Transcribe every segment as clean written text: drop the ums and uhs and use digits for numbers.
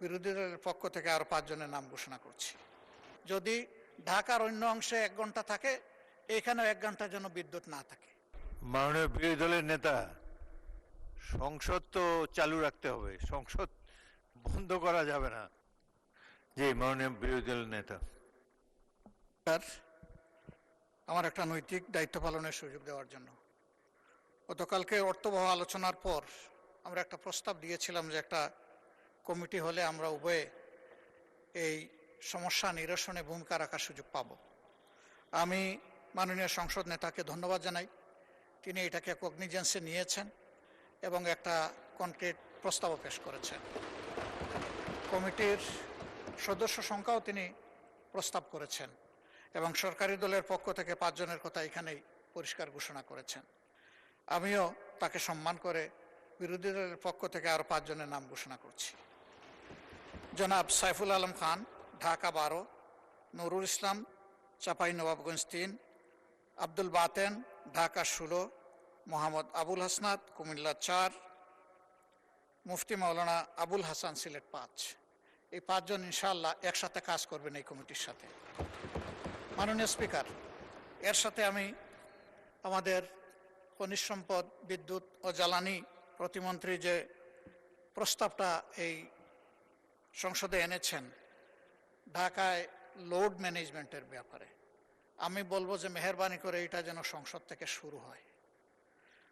বিরোধী দলের পক্ষ থেকে আরো 5 জনের নাম ঘোষণা করছি। যদি ঢাকার অন্য অংশে 1 ঘন্টা থাকে, এখানেও 1 ঘন্টার জন্য বিদ্যুৎ না থাকে। মাননীয় বিরোধী দলের নেতা, সংসদ তো চালু রাখতে হবে, সংসদ বন্ধ করা যাবে না। জি, মাননীয় বিরোধী দলের নেতা। আমার একটা নৈতিক দায়িত্ব পালনের সুযোগ দেওয়ার জন্য। গতকালকে অর্থবহ আলোচনার পর আমরা একটা প্রস্তাব দিয়েছিলাম যে একটা কমিটি হলে আমরা উভয়ে এই সমস্যা নিরসনে ভূমিকা রাখার সুযোগ পাব। আমি মাননীয় সংসদ নেতাকে ধন্যবাদ জানাই, তিনি এটাকে কগনিজেন্সে নিয়েছেন এবং একটা কনক্রিট প্রস্তাবও পেশ করেছেন। কমিটির সদস্য সংখ্যাও তিনি প্রস্তাব করেছেন এবং সরকারি দলের পক্ষ থেকে 5 জনের কথা এখানেই পরিষ্কার ঘোষণা করেছেন। আমিও তাকে সম্মান করে বিরোধী দলের পক্ষ থেকে আরো 5 জনের নাম ঘোষণা করছি। জনাব সাইফুল আলম খান, ঢাকা 12, নুরুল ইসলাম, চাঁপাইনবাবগঞ্জ 3, আব্দুল বাতেন, ঢাকা 16, মোহাম্মদ আবুল হাসনাত, কুমিল্লা 4, মুফতি মাওলানা আবুল হাসান, সিলেট 5। এই 5 জন ইনশাআল্লাহ একসাথে কাজ করবেন এই কমিটির সাথে। মাননীয় স্পিকার, এর সাথে আমি আমাদের খনিজ সম্পদ, বিদ্যুৎ ও জ্বালানি প্রতিমন্ত্রী যে প্রস্তাবটা এই সংসদে এনেছেন ঢাকায় লোড ম্যানেজমেন্টের ব্যাপারে, আমি বলবো যে মেহেরবানি করে এটা যেন সংসদ থেকে শুরু হয়,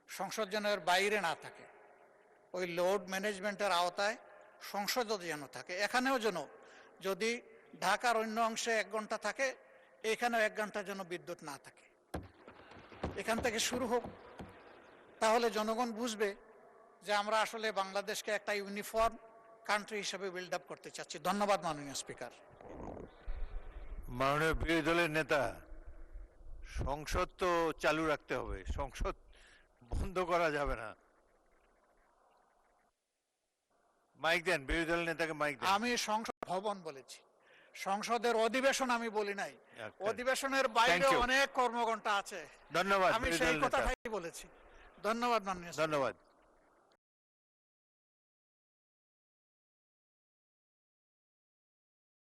সংসদ যেন এর বাইরে না থাকে, ওই লোড ম্যানেজমেন্টের আওতায় সংসদ যেন থাকে। এখানেও যেন যদি ঢাকার অন্য অংশে 1 ঘন্টা থাকে, এখানেও 1 ঘন্টার জন্য বিদ্যুৎ না থাকে। এখান থেকে শুরু হোক, তাহলে জনগণ বুঝবে যে আমরা আসলে বাংলাদেশকে একটা ইউনিফর্ম কান্ট্রি হিসেবে বিল্ড আপ করতে চাচ্ছি। ধন্যবাদ মাননীয় স্পিকার। মাননীয় বিরোধী দলের নেতা, সংসদ তো চালু রাখতে হবে, সংসদ বন্ধ করা যাবে না। মাইক দেন, বিরোধী দলের নেতাকে মাইক দেন। আমি সংসদ ভবন বলেছি, সংসদের অধিবেশন আমি বলি নাই। অধিবেশনের বাইরে অনেক কর্মঘণ্টা আছে। ধন্যবাদ। আমি সেই কথাটাই বলেছি। ধন্যবাদ মাননীয়। ধন্যবাদ।